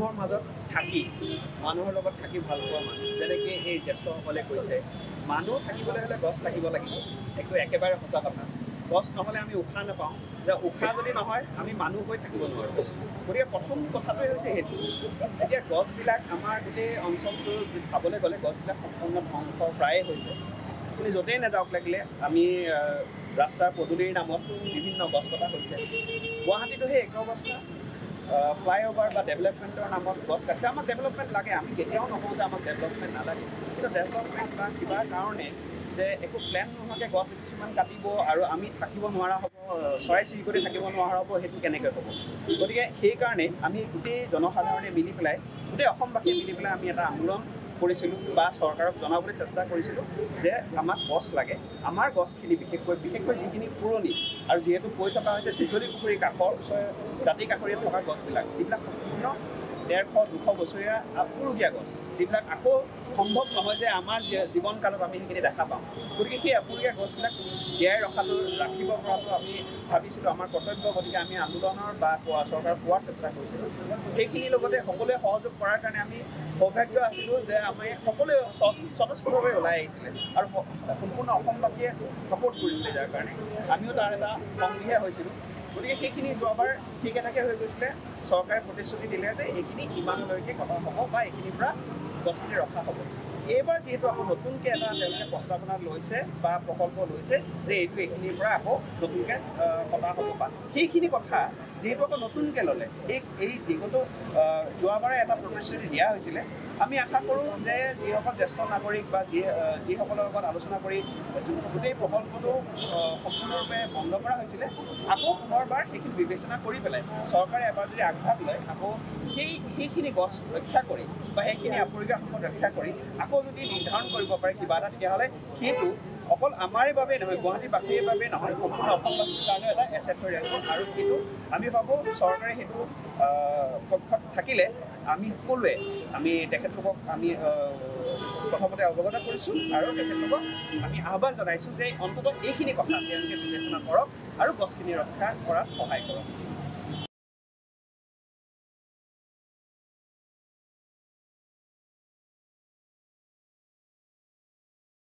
মানুহৰ মাজত থাকি মানুহৰ লগত থাকি ভাল পোৱা মানুহ যেনেকৈ এই জ্যেষ্ঠসকলে কৈছে মানুহ থাকিবলৈ হ'লে গছ থাকিব লাগিব এইটো একেবাৰে সঁচা কথা গছ নহ'লে আমি উশাহ নাপাওঁ যে উশাহ যদি নহয় আমি মানুহ হৈ থাকিব নোৱাৰোঁ গতিকে প্ৰথম কথাটোৱে হৈছে সেইটো এতিয়া গছবিলাক আমাৰ গোটেই অঞ্চলটো চাবলৈ গ'লে গছবিলাক সম্পূৰ্ণ ধ্বংস প্ৰায়ে হৈছে আপুনি য'তেই নাযাওক লাগিলে আমি ৰাস্তাৰ পদূলিৰ নামত বিভিন্ন গছ কটা হৈছে গুৱাহাটীতো সেই একে অৱস্থা ফ্লাইঅভাৰ বা ডেভেলপমেণ্টৰ নামত গছ কাটিছে আমাক ডেভেলপমেণ্ট লাগে আমি কেতিয়াও নকওঁ যে আমাক ডেভেলপমেণ্ট নালাগে কিন্তু ডেভেলপমেণ্ট বা কিবা কাৰণে যে একো প্লেন নোহোৱাকৈ গছ কিছুমান কাটিব আৰু আমি থাকিব নোৱাৰা হ'ব চৰাই চিৰিকটি থাকিব নোৱাৰা হ'ব সেইটো কেনেকৈ হ'ব গতিকে সেইকাৰণে আমি গোটেই জনসাধাৰণে মিলি পেলাই গোটেই অসমবাসীয়ে মিলি পেলাই আমি এটা আন্দোলন কৰিছিলোঁ বা চৰকাৰক জনাবলৈ চেষ্টা কৰিছিলোঁ যে আমাক গছ লাগে আমাৰ গছখিনি বিশেষকৈ যিখিনি পুৰণি আৰু যিহেতু কৈ থকা হৈছে দীঘলী পুখুৰীৰ কাষৰ ওচৰে দাঁতি কাষৰীয়া থকা গছবিলাক যিবিলাক সম্পূৰ্ণ 150-200 বছৰীয়া আপুৰুগীয়া গছ যিবিলাক আকৌ সম্ভৱ নহয় যে আমাৰ জীৱনকালত আমি সেইখিনি দেখা পাওঁ গতিকে সেই আপুৰুগীয়া গছবিলাক জীয়াই ৰাখিব পৰাটো আমি ভাবিছিলোঁ আমাৰ কৰ্তব্য গতিকে আমি আন্দোলনৰ বা চৰকাৰক পোৱাৰ চেষ্টা কৰিছিলোঁ সেইখিনিৰ লগতে সকলোৱে সহযোগ কৰাৰ কাৰণে আমি সৌভাগ্য আছিলোঁ যে আমি সকলোৱে স্বতঃস্ফূৰ্তভাৱে ওলাই আহিছিলে আৰু সম্পূৰ্ণ অসমবাসীয়ে ছাপোৰ্ট কৰিছিলে যাৰ কাৰণে আমিও তাৰ এটা সংগীহে হৈছিলোঁ গতিকে সেইখিনি যোৱাবাৰ ঠিক এনেকৈ হৈ গৈছিলে চৰকাৰে প্ৰতিশ্ৰুতি দিলে যে এইখিনি ইমানলৈকে কটা হ'ব বা এইখিনিৰ পৰা গছখিনি ৰখা হ'ব এইবাৰ যিহেতু আকৌ নতুনকৈ এটা তেওঁলোকে প্ৰস্তাৱনা লৈছে বা প্ৰকল্প লৈছে যে এইখিনিৰ পৰা আকৌ নতুনকৈ কটা হ'ব বা সেইখিনি কথা যিহেতু আকৌ নতুনকৈ ল'লে এই যিহেতু যোৱাবাৰে এটা প্ৰতিশ্ৰুতি দিয়া হৈছিলে আমি আশা কৰোঁ যে যিসকল জ্যেষ্ঠ নাগৰিক বা যিসকলৰ লগত আলোচনা কৰি গোটেই প্ৰকল্পটো সম্পূৰ্ণৰূপে বন্ধ কৰা হৈছিলে আকৌ পুনৰবাৰ সেইখিনি বিবেচনা কৰি পেলাই চৰকাৰে এবাৰ যদি আগভাগ লয় আকৌ সেইখিনি গছ ৰক্ষা কৰি বা সেইখিনি আপুৰুগীয়া সম্পদ ৰক্ষা কৰি আকৌ যদি নিৰ্ধাৰণ কৰিব পাৰে কিবা এটা তেতিয়াহ'লে সেইটো অকল আমাৰে বাবে নহয় গুৱাহাটীবাসীৰ বাবে নহয় সম্পূৰ্ণ অসমবাসীৰ কাৰণে এটা এছেট হৈ ৰাখিব আৰু সেইটো আমি ভাবোঁ চৰকাৰে সেইটো পক্ষত থাকিলে আমি সকলোৱে আমি তেখেতলোকক আমি প্ৰথমতে অৱগত কৰিছোঁ আৰু তেখেতলোকক আমি আহ্বান জনাইছোঁ যে অন্ততঃ এইখিনি কথা তেওঁলোকে বিবেচনা কৰক আৰু গছখিনি ৰক্ষা কৰাত সহায় কৰক